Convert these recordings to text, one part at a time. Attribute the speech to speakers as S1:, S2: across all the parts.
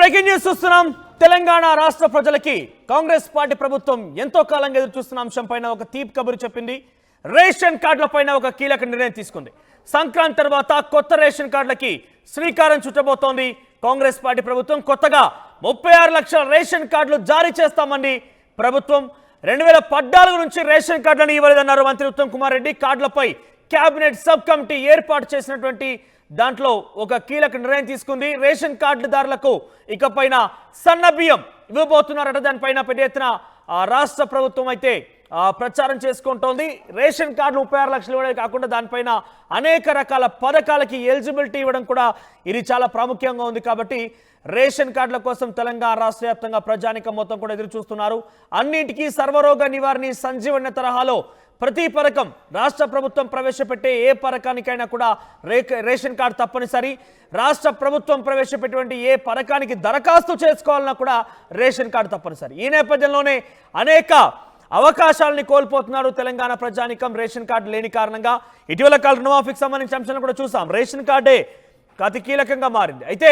S1: Breaking news చూస్తున్నాం. తెలంగాణ రాష్ట్ర ప్రజలకి కాంగ్రెస్ పార్టీ ప్రభుత్వం ఎంతో కాలంగా ఎదురు చూస్తున్న అంశంపైన ఒక తీపి కబురు చెప్పింది. రేషన్ కార్డులపైన ఒక కీలక నిర్ణయం తీసుకుంది. సంక్రాంతి తర్వాత కొత్త రేషన్ కార్డులకి శ్రీకారం చుట్టబోతోంది కాంగ్రెస్ పార్టీ ప్రభుత్వం. కొత్తగా 36 లక్షల రేషన్ కార్డులు జారీ చేస్తామని ప్రభుత్వం 2014 నుంచి రేషన్ కార్డులను ఇవ్వలేదన్నారు మంత్రి ఉత్తమ్ కుమార్ రెడ్డి. కార్డులపై కేబినెట్ సబ్ కమిటీ ఏర్పాటు చేసినటువంటి దాంట్లో ఒక కీలక నిర్ణయం తీసుకుంది. రేషన్ కార్డుదారులకు ఇకపైన సన్న బియ్యం ఇవ్వబోతున్నారట. దానిపైన పెద్ద ఎత్తున రాష్ట్ర ప్రభుత్వం అయితే ప్రచారం చేసుకుంటోంది. రేషన్ కార్డులు 36 లక్షలు ఇవ్వడమే కాకుండా దానిపైన అనేక రకాల పథకాలకి ఎలిజిబిలిటీ ఇవ్వడం కూడా ఇది చాలా ప్రాముఖ్యంగా ఉంది. కాబట్టి రేషన్ కార్డుల కోసం తెలంగాణ రాష్ట్ర వ్యాప్తంగా ప్రజానికం మొత్తం కూడా ఎదురు చూస్తున్నారు. అన్నింటికీ సర్వరోగ నివారణ సంజీవన తరహాలో ప్రతి పథకం రాష్ట్ర ప్రభుత్వం ప్రవేశపెట్టే ఏ పథకానికైనా కూడా రేషన్ కార్డు తప్పనిసరి. రాష్ట్ర ప్రభుత్వం ప్రవేశపెట్టినటువంటి ఏ పథకానికి దరఖాస్తు చేసుకోవాలన్నా కూడా రేషన్ కార్డు తప్పనిసరి. ఈ నేపథ్యంలోనే అనేక అవకాశాలని కోల్పోతున్నారు తెలంగాణ ప్రజానికం రేషన్ కార్డు లేని కారణంగా. ఇటీవల కాల రుణమాఫీకి సంబంధించిన అంశాలను కూడా చూసాం. రేషన్ కార్డే అతి కీలకంగా మారింది. అయితే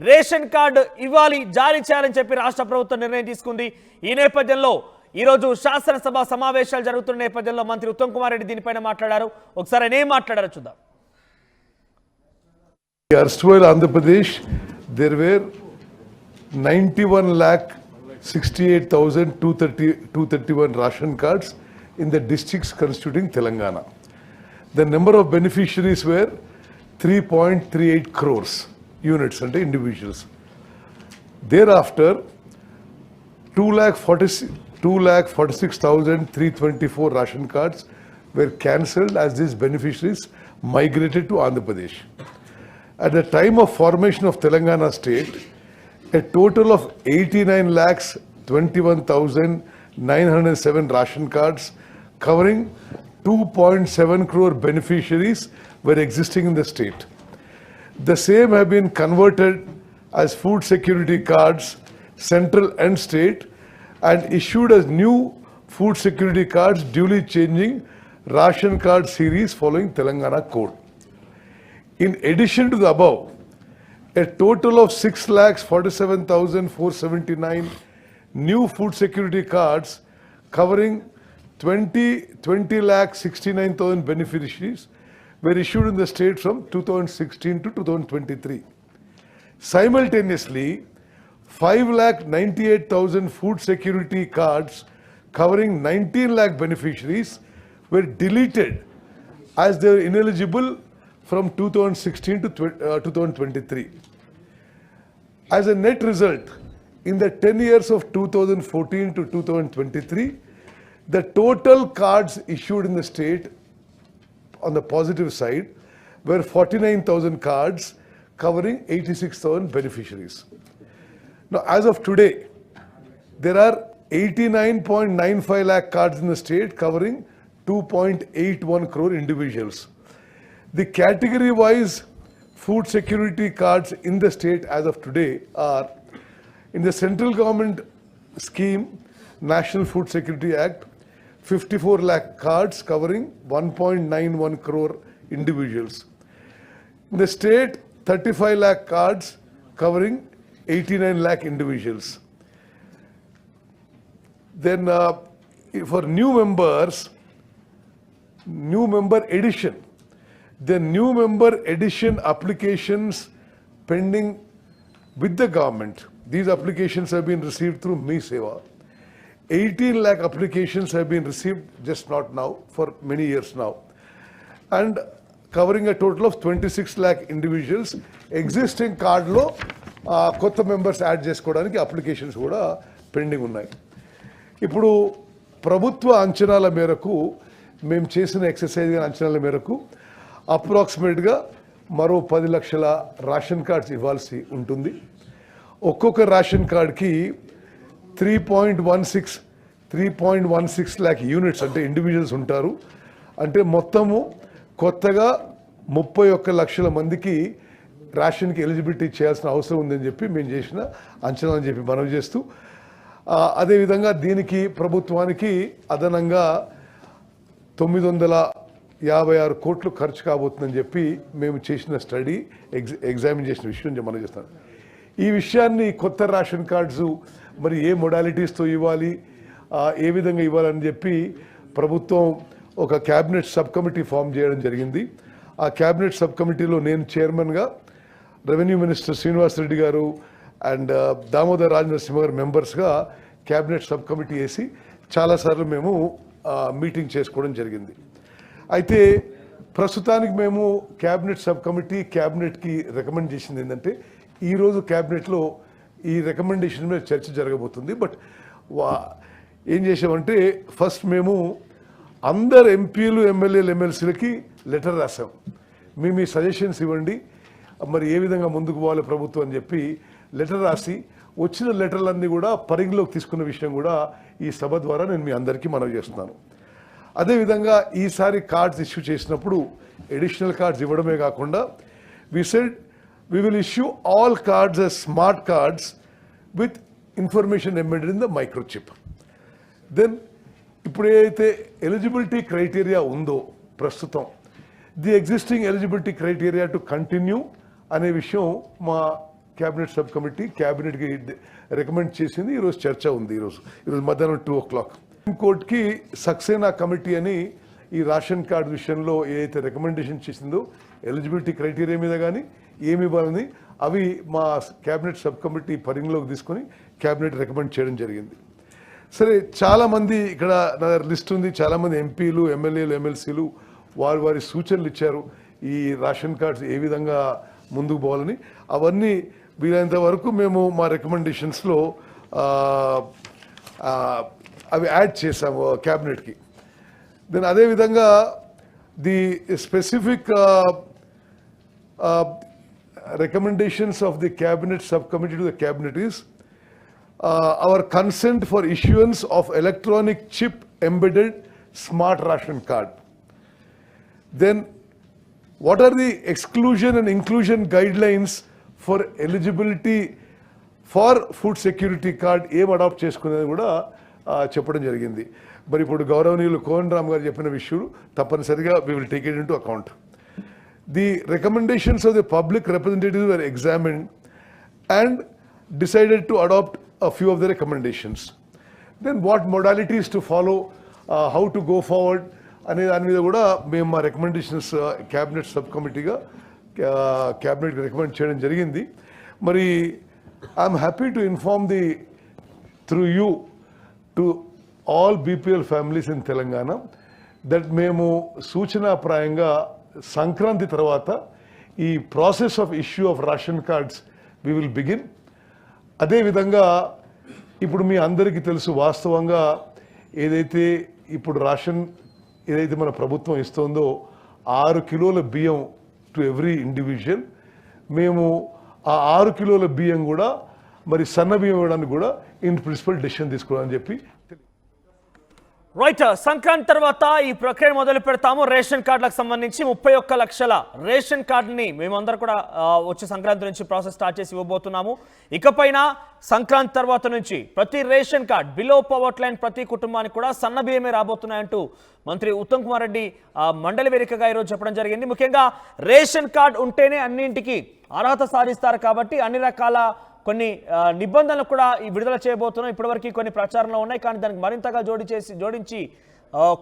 S1: రేషన్ కార్డు ఇవ్వాలి, జారీ చేయాలని చెప్పి రాష్ట్ర ప్రభుత్వం నిర్ణయం తీసుకుంది. ఈ నేపథ్యంలో ఈరోజు శాసనసభ సమావేశాలు జరుగుతున్న నేపథ్యంలో మంత్రి ఉత్తమ్ కుమార్ రెడ్డి దీనిపైన మాట్లాడారు. ఒకసారి ఆయన ఏం మాట్లాడారో చూద్దాం.
S2: Erstwhile Andhra Pradesh, there were 91,68,231 ration cards in the districts constituting Telangana. The number of beneficiaries were 3.38 crores units and individuals. Thereafter, 2,46,324 ration cards were cancelled as these beneficiaries migrated to Andhra Pradesh. At the time of formation of Telangana state, a total of 89,21,907 ration cards covering 2.7 crore beneficiaries were existing in the state. The same have been converted as food security cards, central and state, and issued as new food security cards, duly changing ration card series following Telangana code. In addition to the above, a total of 6,47,479 new food security cards covering 20,69,000 beneficiaries were issued in the state from 2016 to 2023. Simultaneously, 5,98,000 food security cards covering 19 lakh beneficiaries were deleted as they were ineligible from 2016 to 2023. As a net result, in the 10 years of 2014 to 2023, the total cards issued in the state on the positive side were 49,000 cards covering 86,000 beneficiaries. Now, as of today, there are 89.95 lakh cards in the state covering 2.81 crore individuals. The category-wise food security cards in the state as of today are: in the central government scheme, National Food Security Act, 54 lakh cards covering 1.91 crore individuals. In the state, 35 lakh cards covering 89 lakh individuals. Then for new members, new member addition, the new member addition applications pending with the government, these applications have been received through Me Seva. 18 lakh applications have been received, just not now, for many years now, and covering a total of 26 lakh individuals. Existing card lo kotta members add chesukodaniki applications kuda pending unnai. Ippudu ప్రభుత్వ అంచనాల మేరకు మేము చేసిన exercise అంచనాల మేరకు అప్రాక్సిమేట్గా మరో 10 లక్షల రేషన్ కార్డ్స్ ఇవ్వాల్సి ఉంటుంది. ఒక్కొక్క రేషన్ కార్డ్కి 3.16 ల్యాక్ యూనిట్స్ అంటే ఇండివిజువల్స్ ఉంటారు. అంటే మొత్తము కొత్తగా 31 లక్షల మందికి రేషన్కి ఎలిజిబిలిటీ చేయాల్సిన అవసరం ఉందని చెప్పి మేము చేసిన అంచనా అని చెప్పి మనవి చేస్తూ, అదేవిధంగా దీనికి ప్రభుత్వానికి అదనంగా 956 కోట్లు ఖర్చు కాబోతుందని చెప్పి మేము చేసిన స్టడీ ఎగ్జామిన్ చేసిన విషయం మనం చేస్తాం. ఈ విషయాన్ని కొత్త రేషన్ కార్డ్స్ మరి ఏ మొడాలిటీస్తో ఇవ్వాలి, ఏ విధంగా ఇవ్వాలని చెప్పి ప్రభుత్వం ఒక క్యాబినెట్ సబ్ కమిటీ ఫామ్ చేయడం జరిగింది. ఆ క్యాబినెట్ సబ్ కమిటీలో నేను చైర్మన్గా, రెవెన్యూ మినిస్టర్ శ్రీనివాస్ రెడ్డి గారు అండ్ దామోదర్ రాజ్ నరసింహ గారు మెంబర్స్గా క్యాబినెట్ సబ్ కమిటీ వేసి చాలాసార్లు మేము మీటింగ్ చేసుకోవడం జరిగింది. అయితే ప్రస్తుతానికి మేము క్యాబినెట్ సబ్ కమిటీ క్యాబినెట్కి రికమెండ్ చేసింది ఏంటంటే, ఈరోజు క్యాబినెట్లో ఈ రికమెండేషన్ మీద చర్చ జరగబోతుంది. బట్ ఏం చేసామంటే, ఫస్ట్ మేము అందరు ఎంపీలు, ఎమ్మెల్యేలు, ఎమ్మెల్సీలకి లెటర్ రాసాం. మీ సజెషన్స్ ఇవ్వండి, మరి ఏ విధంగా ముందుకు పోవాలి ప్రభుత్వం అని చెప్పి లెటర్ రాసి, వచ్చిన లెటర్లన్నీ కూడా పరిగణలోకి తీసుకున్న విషయం కూడా ఈ సభ ద్వారా నేను మీ అందరికీ మనవి చేస్తున్నాను. అదేవిధంగా ఈసారి కార్డ్స్ ఇష్యూ చేసినప్పుడు ఎడిషనల్ కార్డ్స్ ఇవ్వడమే కాకుండా we said we will issue all cards as smart cards with information embedded in the microchip. Then ఇప్పుడు ఏదైతే ఎలిజిబిలిటీ క్రైటీరియా ఉందో ప్రస్తుతం, the existing eligibility criteria to continue అనే విషయం మా క్యాబినెట్ సబ్ కమిటీ క్యాబినెట్కి రికమెండ్ చేసింది. ఈరోజు చర్చ ఉంది. ఈరోజు మధ్యాహ్నం 2 o'clock కోర్టుకి సక్సేనా కమిటీ అని ఈ రేషన్ కార్డు విషయంలో ఏదైతే రికమెండేషన్ చేసిందో ఎలిజిబిలిటీ క్రైటీరియా మీద కానీ ఏమి ఇవ్వాలని అవి మా క్యాబినెట్ సబ్ కమిటీ పరిగణలోకి తీసుకొని క్యాబినెట్ రికమెండ్ చేయడం జరిగింది. సరే, చాలామంది ఇక్కడ నా లిస్ట్ ఉంది, చాలామంది ఎంపీలు, ఎమ్మెల్యేలు, ఎమ్మెల్సీలు వారి సూచనలు ఇచ్చారు ఈ రేషన్ కార్డ్స్ ఏ విధంగా ముందుకు పోవాలని. అవన్నీ వీలైనంత వరకు మేము మా రికమెండేషన్స్లో అవి యాడ్ చేసాము క్యాబినెట్కి. దెన్ అదేవిధంగా the specific recommendations of the cabinet subcommittee to the cabinet is our consent for issuance of electronic chip embedded smart ration card. Then what are the exclusion and inclusion guidelines for eligibility for food security card ఏం adapt చేసుకునేది కూడా చెప్పడం జరిగింది. మరి ఇప్పుడు గౌరవనీయులు cone Ram గారు చెప్పిన విషయాలు తప్పనిసరిగా we will take it into account. The recommendations of the public representatives were examined and decided to adopt a few of the recommendations. Then what modalities to follow, how to go forward అనే దాని మీద కూడా మేము మా recommendations cabinet sub కమిటీగా క్యాబినెట్కి recommend చేయడం జరిగింది. మరి I'm happy to inform the through you to all BPL families in Telangana that మేము సూచనాప్రాయంగా సంక్రాంతి తర్వాత ఈ process of issue of ration cards we will begin. అదేవిధంగా ఇప్పుడు మీ అందరికీ తెలుసు, వాస్తవంగా ఏదైతే ఇప్పుడు రేషన్ ఏదైతే మన ప్రభుత్వం ఇస్తుందో 6 కిలోల బియ్యం టు ఎవ్రీ ఇండివిజువల్, మేము ఆ 6 కిలోల బియ్యం కూడా మరి సన్న బియ్యం ఇవ్వడానికి కూడా ఇన్ ప్రిన్సిపల్ డెసిషన్ తీసుకోవాలని చెప్పి.
S1: రైట్, సంక్రాంతి తర్వాత ఈ ప్రక్రియ మొదలు పెడతాము. రేషన్ కార్డులకు సంబంధించి 31 లక్షల రేషన్ కార్డుని మేమందరూ కూడా వచ్చే సంక్రాంతి నుంచి ప్రాసెస్ స్టార్ట్ చేసి ఇవ్వబోతున్నాము. ఇకపైన సంక్రాంతి తర్వాత నుంచి ప్రతి ration card below poverty line ప్రతి కుటుంబానికి కూడా సన్న బియ్యమే రాబోతున్నాయంటూ మంత్రి ఉత్తమ్ కుమార్ రెడ్డి మండలి వేదికగా ఈరోజు చెప్పడం జరిగింది. ముఖ్యంగా రేషన్ కార్డ్ ఉంటేనే అన్నింటికి అర్హత సాధిస్తారు కాబట్టి అన్ని రకాల కొన్ని నిబంధనలు కూడా ఈ విడుదల చేయబోతున్నాం. ఇప్పటివరకు కొన్ని ప్రచారంలో ఉన్నాయి, కానీ దానికి మరింతగా జోడించి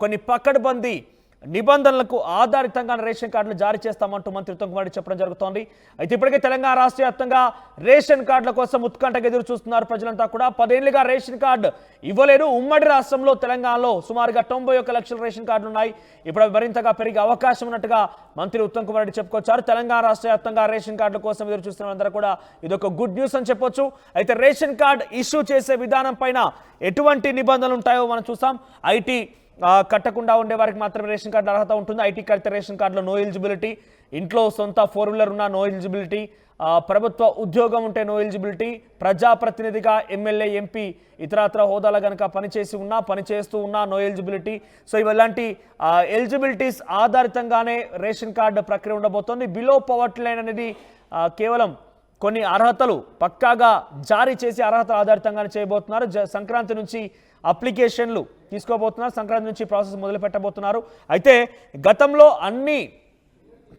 S1: కొన్ని పకడ్బందీ నిబంధనలకు ఆధారితంగా రేషన్ కార్డులు జారీ చేస్తామంటూ మంత్రి ఉత్తమ్ కుమార్ రెడ్డి చెప్పడం జరుగుతోంది. అయితే ఇప్పటికే తెలంగాణ రాష్ట్ర వ్యాప్తంగా రేషన్ కార్డుల కోసం ఉత్కంఠగా ఎదురు చూస్తున్నారు ప్రజలంతా కూడా. 10 ఏళ్లుగా రేషన్ కార్డు ఇవ్వలేరు. ఉమ్మడి రాష్ట్రంలో తెలంగాణలో సుమారుగా 91 లక్షల రేషన్ కార్డులు ఉన్నాయి. ఇప్పుడు మరింతగా పెరిగే అవకాశం ఉన్నట్టుగా మంత్రి ఉత్తమ్ కుమార్ రెడ్డి చెప్పుకొచ్చారు. తెలంగాణ రాష్ట్ర వ్యాప్తంగా రేషన్ కార్డుల కోసం ఎదురు చూస్తున్న అందరూ కూడా ఇదొక గుడ్ న్యూస్ అని చెప్పొచ్చు. అయితే రేషన్ కార్డు ఇష్యూ చేసే విధానం పైన ఎటువంటి నిబంధనలు ఉంటాయో మనం చూసాం. ఐటీ కట్టకుండా ఉండే వారికి మాత్రమే రేషన్ కార్డు అర్హత ఉంటుంది. ఐటీ కడితే రేషన్ కార్డులో నో ఎలిజిబిలిటీ, ఇంట్లో సొంత 4-వీలర్ ఉన్న నో ఎలిజిబిలిటీ, ప్రభుత్వ ఉద్యోగం ఉంటే నో ఎలిజిబిలిటీ, ప్రజాప్రతినిధిగా ఎమ్మెల్యే, ఎంపీ ఇతరత్ర హోదాలో కనుక పనిచేస్తూ ఉన్నా నో ఎలిజిబిలిటీ. సో ఇలాంటి ఎలిజిబిలిటీస్ ఆధారితంగానే రేషన్ కార్డు ప్రక్రియ ఉండబోతోంది. బిలో పవర్టీ లైన్ అనేది కేవలం కొన్ని అర్హతలు పక్కాగా జారీ చేసి అర్హతల ఆధారితంగానే చేయబోతున్నారు. సంక్రాంతి నుంచి అప్లికేషన్లు తీసుకోబోతున్నారు. సంక్రాంతి నుంచి ప్రాసెస్ మొదలు పెట్టబోతున్నారు. అయితే గతంలో అన్ని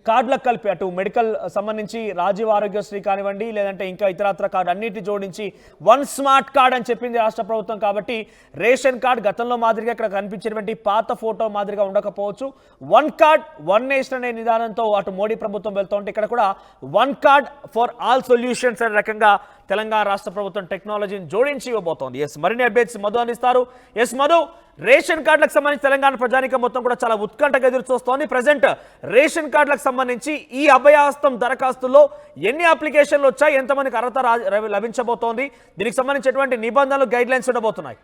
S1: కార్డులకు కలిపి అటు మెడికల్ సంబంధించి రాజీవ్ ఆరోగ్యశ్రీ కానివ్వండి, లేదంటే ఇంకా ఇతరత్ర కార్డు అన్నిటి జోడించి వన్ స్మార్ట్ కార్డ్ అని చెప్పింది రాష్ట్ర ప్రభుత్వం. కాబట్టి రేషన్ కార్డ్ గతంలో మాదిరిగా ఇక్కడ కనిపించేటువంటి పాత ఫోటో మాదిరిగా ఉండకపోవచ్చు. వన్ కార్డ్ వన్ నేషన్ అనే నిదానంతో అటు మోడీ ప్రభుత్వం వెళ్తుంటే ఇక్కడ కూడా one card for all solutions అనే రకంగా తెలంగాణ రాష్ట్ర ప్రభుత్వం టెక్నాలజీని జోడించి ఇవ్వబోతోంది. మరిన్ని అప్డేట్స్ మధు అందిస్తారు. మధు, రేషన్ కార్డులకు సంబంధించి తెలంగాణ ప్రజానికం మొత్తం కూడా చాలా ఉత్కంఠగా ఎదురు చూస్తోంది. ప్రజెంట్ రేషన్ కార్డులకు సంబంధించి ఈ అభయహస్తం దరఖాస్తుల్లో ఎన్ని అప్లికేషన్లు వచ్చాయి, ఎంతమందికి అర్హత లభించబోతోంది, దీనికి సంబంధించినటువంటి నిబంధనలు గైడ్ లైన్స్ ఉండబోతున్నాయి?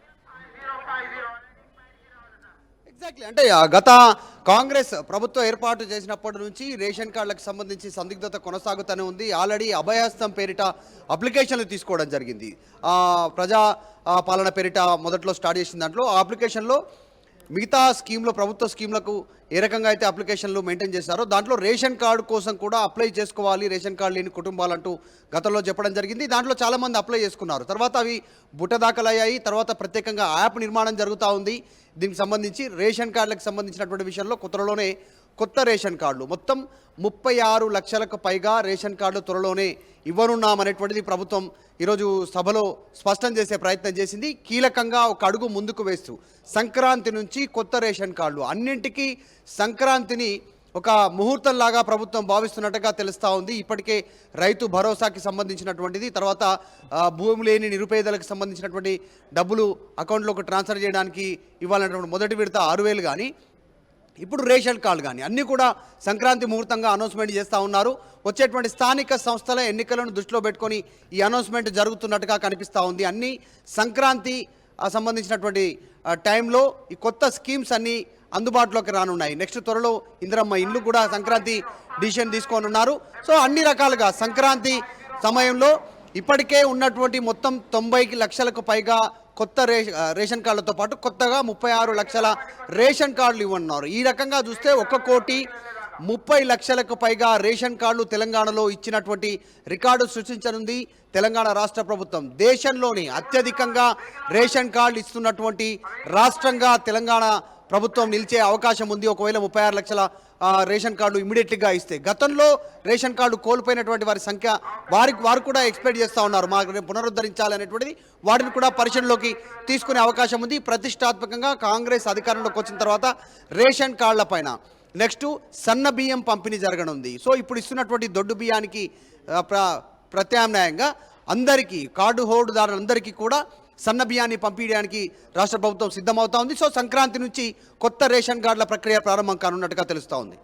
S3: ఎగ్జాక్ట్లీ, అంటే గత కాంగ్రెస్ ప్రభుత్వం ఏర్పాటు చేసినప్పటి నుంచి రేషన్ కార్డులకు సంబంధించి సందిగ్ధత కొనసాగుతూనే ఉంది. ఆల్రెడీ అభయహస్తం పేరిట అప్లికేషన్లు తీసుకోవడం జరిగింది. ప్రజా పాలన పేరిట మొదట్లో స్టార్ట్ చేసిన దాంట్లో ఆ అప్లికేషన్లో మిగతా స్కీమ్లో ప్రభుత్వ స్కీమ్లకు ఏ రకంగా అయితే అప్లికేషన్లు మెయింటైన్ చేశారో దాంట్లో రేషన్ కార్డు కోసం కూడా అప్లై చేసుకోవాలి, రేషన్ కార్డు లేని కుటుంబాలంటూ గతంలో చెప్పడం జరిగింది. దాంట్లో చాలామంది అప్లై చేసుకున్నారు. తర్వాత అవి బుట్టదాఖలయ్యాయి. తర్వాత ప్రత్యేకంగా యాప్ నిర్మాణం జరుగుతూ ఉంది. దీనికి సంబంధించి రేషన్ కార్డులకు సంబంధించినటువంటి విషయంలో త్వరలోనే కొత్త రేషన్ కార్డులు మొత్తం 36 లక్షలకు పైగా రేషన్ కార్డులు త్వరలోనే ఇవ్వనున్నామనేటువంటిది ప్రభుత్వం ఈరోజు సభలో స్పష్టం చేసే ప్రయత్నం చేసింది. కీలకంగా ఒక అడుగు ముందుకు వేస్తూ సంక్రాంతి నుంచి కొత్త రేషన్ కార్డులు అన్నింటికీ సంక్రాంతిని ఒక ముహూర్తంలాగా ప్రభుత్వం భావిస్తున్నట్టుగా తెలుస్తూ ఉంది. ఇప్పటికే రైతు భరోసాకి సంబంధించినటువంటిది, తర్వాత భూమి లేని నిరుపేదలకు సంబంధించినటువంటి డబ్బులు అకౌంట్లోకి ట్రాన్స్ఫర్ చేయడానికి ఇవ్వాలన్నటువంటి మొదటి విడత 6,000 కానీ, ఇప్పుడు రేషన్ కార్డు కానీ అన్నీ కూడా సంక్రాంతి ముహూర్తంగా అనౌన్స్మెంట్ చేస్తూ ఉన్నారు. వచ్చేటువంటి స్థానిక సంస్థల ఎన్నికలను దృష్టిలో పెట్టుకొని ఈ అనౌన్స్మెంట్ జరుగుతున్నట్టుగా కనిపిస్తూ ఉంది. అన్ని సంక్రాంతి సంబంధించినటువంటి టైంలో ఈ కొత్త స్కీమ్స్ అన్నీ అందుబాటులోకి రానున్నాయి. నెక్స్ట్ త్వరలో ఇందిరమ్మ ఇండ్లు కూడా సంక్రాంతి డిసిషన్ తీసుకోనున్నారు. సో అన్ని రకాలుగా సంక్రాంతి సమయంలో ఇప్పటికే ఉన్నటువంటి మొత్తం 90 లక్షలకు పైగా కొత్త రేషన్ కార్డులతో పాటు కొత్తగా 36 లక్షల రేషన్ కార్డులు ఇవ్వనున్నారు. ఈ రకంగా చూస్తే 1,30,00,000 లక్షలకు పైగా రేషన్ కార్డులు తెలంగాణలో ఇచ్చినటువంటి రికార్డు సృష్టించనుంది తెలంగాణ రాష్ట్ర ప్రభుత్వం. దేశంలోని అత్యధికంగా రేషన్ కార్డులు ఇస్తున్నటువంటి రాష్ట్రంగా తెలంగాణ ప్రభుత్వం నిలిచే అవకాశం ఉంది. ఒకవేళ 36 లక్షల రేషన్ కార్డు ఇమీడియట్గా ఇస్తే. గతంలో రేషన్ కార్డు కోల్పోయినటువంటి వారి సంఖ్య వారు కూడా ఎక్స్పెక్ట్ చేస్తూ ఉన్నారు, మాకు పునరుద్ధరించాలనేటువంటిది. వాటిని కూడా పరిశీలనలోకి తీసుకునే అవకాశం ఉంది. ప్రతిష్టాత్మకంగా కాంగ్రెస్ అధికారంలోకి వచ్చిన తర్వాత రేషన్ కార్డుల పైన నెక్స్ట్ సన్న బియ్యం పంపిణీ జరగనుంది. సో ఇప్పుడు ఇస్తున్నటువంటి దొడ్డు బియ్యానికి ప్రత్యామ్నాయంగా అందరికీ కార్డు హోల్డర్లందరికీ కూడా సన్న బియ్యాన్ని పంపించడానికి రాష్ట్ర ప్రభుత్వం సిద్ధమవుతా ఉంది. సో సంక్రాంతి నుంచి కొత్త రేషన్ కార్డుల ప్రక్రియ ప్రారంభం కానున్నట్టుగా తెలుస్తూ ఉంది.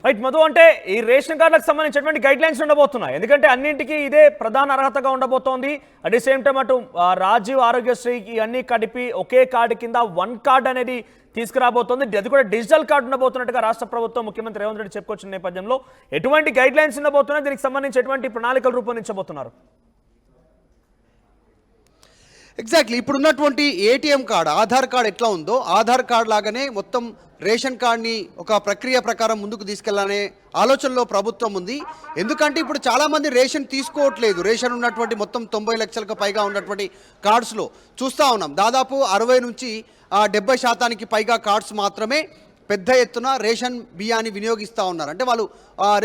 S1: రైట్ మధు, అంటే ఈ రేషన్ కార్డులకు సంబంధించినటువంటి గైడ్ లైన్స్ ఉండబోతున్నాయి. ఎందుకంటే అన్నింటికీ ఇదే ప్రధాన అర్హతగా ఉండబోతోంది. అట్ ది సేమ్ టైం అటు రాజీవ్ ఆరోగ్యశ్రీకి అన్ని కలిపి ఒకే కార్డు కింద వన్ కార్డ్ అనేది తీసుకురాబోతోంది. అది కూడా డిజిటల్ కార్డు ఉండబోతున్నట్టుగా రాష్ట్ర ప్రభుత్వం ముఖ్యమంత్రి రేవంత్ రెడ్డి చెప్పుకొచ్చిన నేపథ్యంలో ఎటువంటి గైడ్ లైన్స్ ఉండబోతున్నాయి, దీనికి సంబంధించి ఎటువంటి ప్రణాళికలు రూపొందించబోతున్నారు?
S3: ఎగ్జాక్ట్లీ, ఇప్పుడు ఉన్నటువంటి ఏటీఎం కార్డు ఆధార్ కార్డు ఎట్లా ఉందో ఆధార్ కార్డు లాగానే మొత్తం రేషన్ కార్డ్ని ఒక ప్రక్రియ ప్రకారం ముందుకు తీసుకెళ్లాలనే ఆలోచనలో ప్రభుత్వం ఉంది. ఎందుకంటే ఇప్పుడు చాలామంది రేషన్ తీసుకోవట్లేదు. రేషన్ ఉన్నటువంటి మొత్తం 90 లక్షలకు పైగా ఉన్నటువంటి కార్డ్స్లో చూస్తూ ఉన్నాం, దాదాపు 60 నుంచి 70% పైగా కార్డ్స్ మాత్రమే పెద్ద ఎత్తున రేషన్ బియ్యాన్ని వినియోగిస్తూ ఉన్నారు. అంటే వాళ్ళు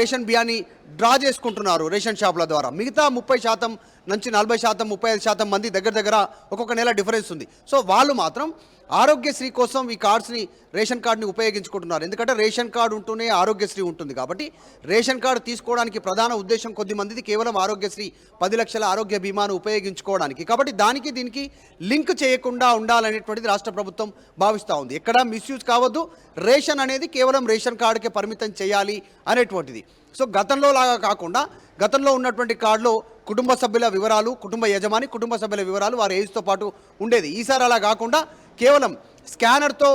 S3: రేషన్ బియ్యాన్ని డ్రా చేసుకుంటున్నారు రేషన్ షాపుల ద్వారా. మిగతా 30% నుంచి 40%, 35% మంది దగ్గర ఒక్కొక్క నెల డిఫరెన్స్ ఉంది. సో వాళ్ళు మాత్రం ఆరోగ్యశ్రీ కోసం ఈ కార్డ్స్ని రేషన్ కార్డుని ఉపయోగించుకుంటున్నారు. ఎందుకంటే రేషన్ కార్డు ఉంటూనే ఆరోగ్యశ్రీ ఉంటుంది కాబట్టి రేషన్ కార్డు తీసుకోవడానికి ప్రధాన ఉద్దేశం కొద్ది మందిది కేవలం ఆరోగ్యశ్రీ 10 లక్షల ఆరోగ్య బీమాను ఉపయోగించుకోవడానికి. కాబట్టి దానికి దీనికి లింక్ చేయకుండా ఉండాలనేటువంటిది రాష్ట్ర ప్రభుత్వం భావిస్తూ ఉంది. ఎక్కడ మిస్యూజ్ కావద్దు, రేషన్ అనేది కేవలం రేషన్ కార్డుకే పరిమితం చేయాలి అనేటువంటిది. సో గతంలో లాగా కాకుండా గతంలో ఉన్నటువంటి కార్డులో కుటుంబ సభ్యుల వివరాలు, కుటుంబ యజమాని కుటుంబ సభ్యుల వివరాలు వారి ఏజ్తో పాటు ఉండేది. ఈసారి అలా కాకుండా కేవలం స్కానర్తో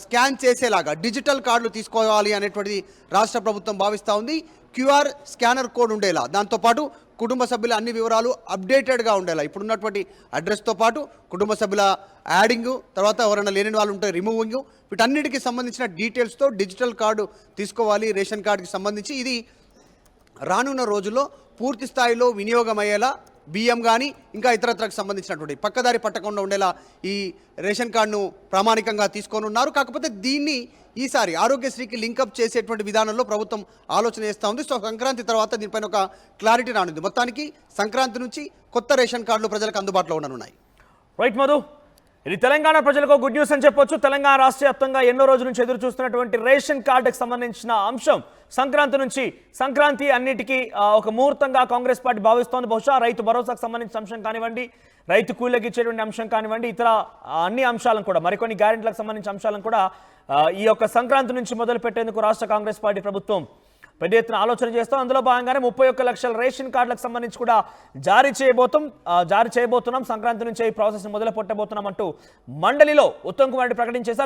S3: స్కాన్ చేసేలాగా డిజిటల్ కార్డులు తీసుకోవాలి అనేటువంటిది రాష్ట్ర ప్రభుత్వం భావిస్తూ ఉంది. క్యూఆర్ స్కానర్ కోడ్ ఉండేలా, దాంతోపాటు కుటుంబ సభ్యుల అన్ని వివరాలు అప్డేటెడ్గా ఉండేలా, ఇప్పుడున్నటువంటి అడ్రస్తో పాటు కుటుంబ సభ్యుల యాడింగు, తర్వాత ఎవరైనా లేని వాళ్ళు ఉంటే రిమూవింగు, వీటన్నిటికీ సంబంధించిన డీటెయిల్స్తో డిజిటల్ కార్డు తీసుకోవాలి రేషన్ కార్డుకి సంబంధించి. ఇది రానున్న రోజుల్లో పూర్తి స్థాయిలో వినియోగమయ్యేలా బియ్యం కానీ ఇంకా ఇతరత్రకు సంబంధించినటువంటి పక్కదారి పట్టకుండా ఉండేలా ఈ రేషన్ కార్డును ప్రామాణికంగా తీసుకొని ఉన్నారు. కాకపోతే దీన్ని ఈసారి ఆరోగ్యశ్రీకి లింకప్ చేసేటువంటి విధానంలో ప్రభుత్వం ఆలోచన చేస్తూ ఉంది. సో సంక్రాంతి తర్వాత దీనిపైన ఒక క్లారిటీ రానుంది. మొత్తానికి సంక్రాంతి నుంచి కొత్త రేషన్ కార్డులు ప్రజలకు అందుబాటులో ఉండనున్నాయి.
S1: రైట్ మధు, ఇది తెలంగాణ ప్రజలకు గుడ్ న్యూస్ అని చెప్పొచ్చు. తెలంగాణ రాష్ట్ర వ్యాప్తంగా ఎన్నో రోజుల నుంచి ఎదురు చూస్తున్నటువంటి రేషన్ కార్డుకు సంబంధించిన అంశం సంక్రాంతి అన్నిటికీ ఒక ముహూర్తంగా కాంగ్రెస్ పార్టీ భావిస్తోంది. బహుశా రైతు భరోసాకు సంబంధించిన అంశం కానివ్వండి, రైతు కూలీలకు ఇచ్చేటువంటి అంశం కానివ్వండి, ఇతర అన్ని అంశాలను కూడా, మరికొన్ని గ్యారెంటీలకు సంబంధించిన అంశాలను కూడా ఈ యొక్క సంక్రాంతి నుంచి మొదలు పెట్టేందుకు రాష్ట్ర కాంగ్రెస్ పార్టీ ప్రభుత్వం పెద్ద ఎత్తున ఆలోచన చేస్తాం. అందులో భాగంగానే 31 లక్షల రేషన్ కార్డులకు సంబంధించి కూడా జారీ చేయబోతున్నాం. సంక్రాంతి నుంచి ఈ ప్రాసెస్ మొదలు పెట్టబోతున్నాం అంటూ మండలిలో ఉత్తమ్ కుమార్ రెడ్డి ప్రకటించేశారు.